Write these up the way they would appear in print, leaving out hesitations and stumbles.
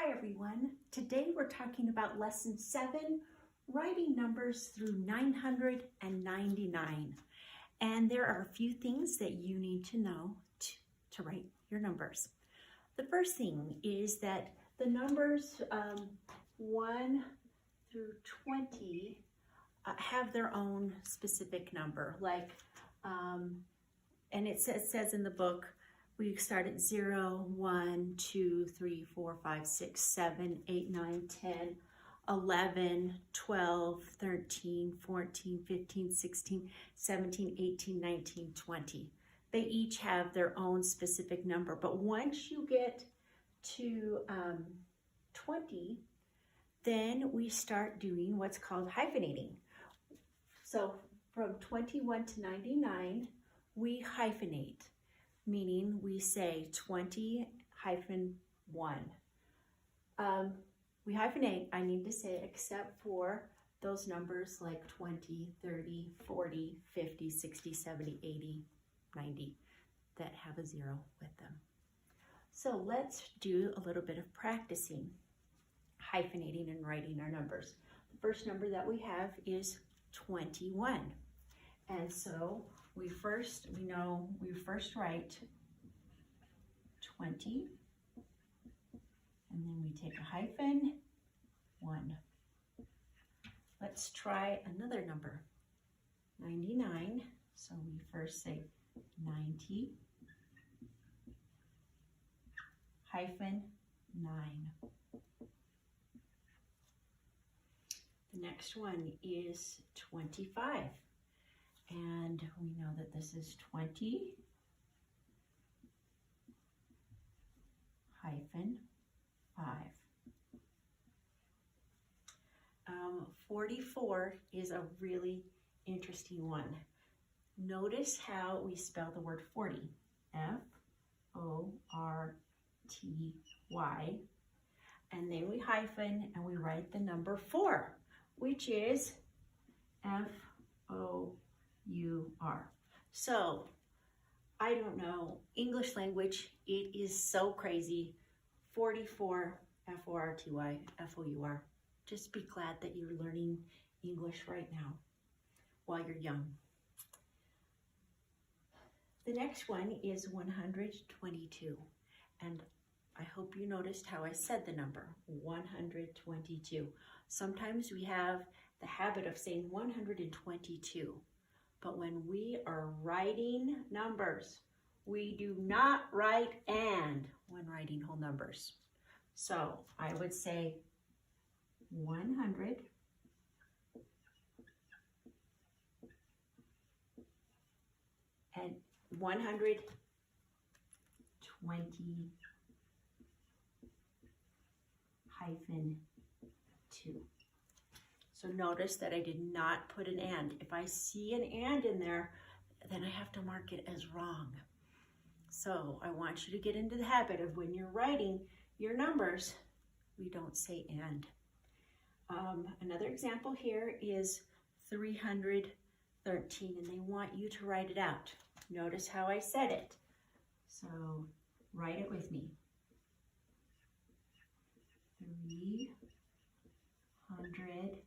Hi everyone. Today we're talking about lesson 7, writing numbers through 999. And there are a few things that you need to know to write your numbers. The first thing is that the numbers 1 through 20 have their own specific number. Like, and it says in the book, we start at 0, 1, 2, 3, 4, 5, 6, 7, 8, 9, 10, 11, 12, 13, 14, 15, 16, 17, 18, 19, 20. They each have their own specific number. But once you get to 20, then we start doing what's called hyphenating. So from 21 to 99, we hyphenate, meaning we say 20-1. We hyphenate, I need to say, except for those numbers like 20, 30, 40, 50, 60, 70, 80, 90 that have a 0 with them. So let's do a little bit of practicing hyphenating and writing our numbers. The first number that we have is 21. And so we first write 20, and then we take a hyphen, 1. Let's try another number, 99. So we first say 90, hyphen, 9. The next one is 25. And we know that this is 20 hyphen 5. 44 is a really interesting one. Notice how we spell the word 40. F-O-R-T-Y. And then we hyphen and we write the number 4, which is F-O-U-R. So, I don't know, English language, it is so crazy. 44, F-O-R-T-Y, F-O-U-R. Just be glad that you're learning English right now while you're young. The next one is 122. And I hope you noticed how I said the number, 122. Sometimes we have the habit of saying 122. But when we are writing numbers, we do not write and when writing whole numbers. So I would say 100 and 120 hyphen 2. So notice that I did not put an and. If I see an and in there, then I have to mark it as wrong. So I want you to get into the habit of when you're writing your numbers, we don't say and. Another example here is 313, and they want you to write it out. Notice how I said it. So write it with me. 313.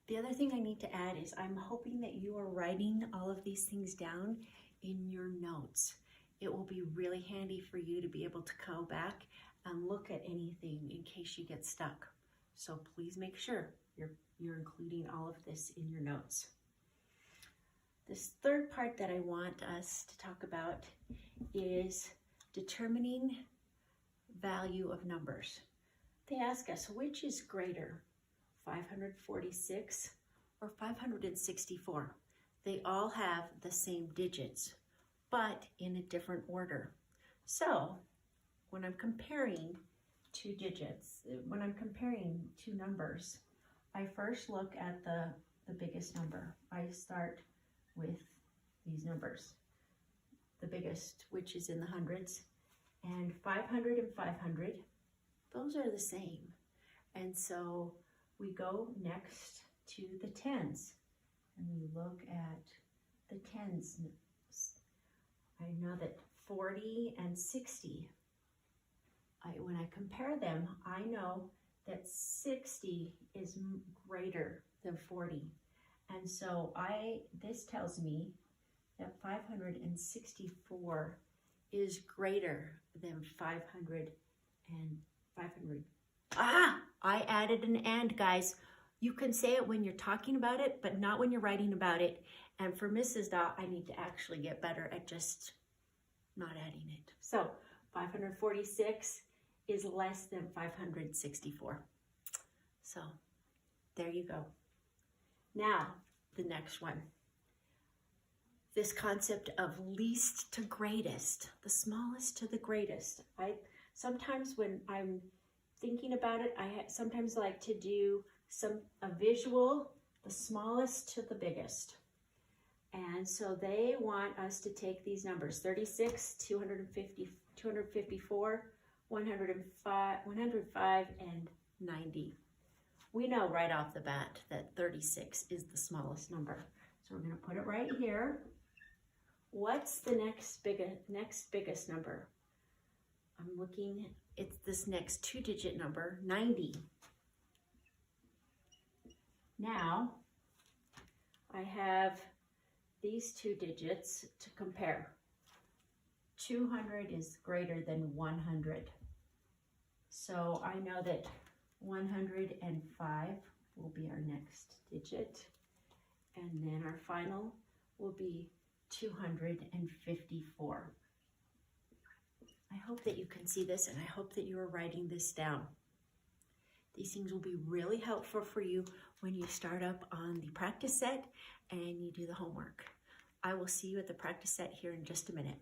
The other thing I need to add is I'm hoping that you are writing all of these things down in your notes. It will be really handy for you to be able to go back and look at anything in case you get stuck. So please make sure you're including all of this in your notes. This third part that I want us to talk about is determining value of numbers. They ask us, which is greater, 546 or 564? They all have the same digits, but in a different order. So when I'm comparing two digits, when I'm comparing two numbers, I first look at the biggest number. I start with these numbers. The biggest, which is in the hundreds, and 500 and 500, those are the same. And so we go next to the tens. And we look at the tens. I know that 40 and 60, when I compare them, I know that 60 is greater than 40. And so this tells me that 564 is greater than 500. I added an and, guys. You can say it when you're talking about it, but not when you're writing about it. And for Mrs. Dot, I need to actually get better at just not adding it. So 546 is less than 564. So there you go. Now, the next one. This concept of least to greatest, the smallest to the greatest. Sometimes when I'm thinking about it, I sometimes like to do a visual, the smallest to the biggest. And so they want us to take these numbers, 36, 250, 254, 105, and 90. We know right off the bat that 36 is the smallest number. So we're going to put it right here. What's the next biggest number? I'm looking, it's this next 2-digit number, 90. Now, I have these 2 digits to compare. 200 is greater than 100. So I know that 105 will be our next digit. And then our final will be 254. I hope that you can see this, and I hope that you are writing this down. These things will be really helpful for you when you start up on the practice set and you do the homework. I will see you at the practice set here in just a minute.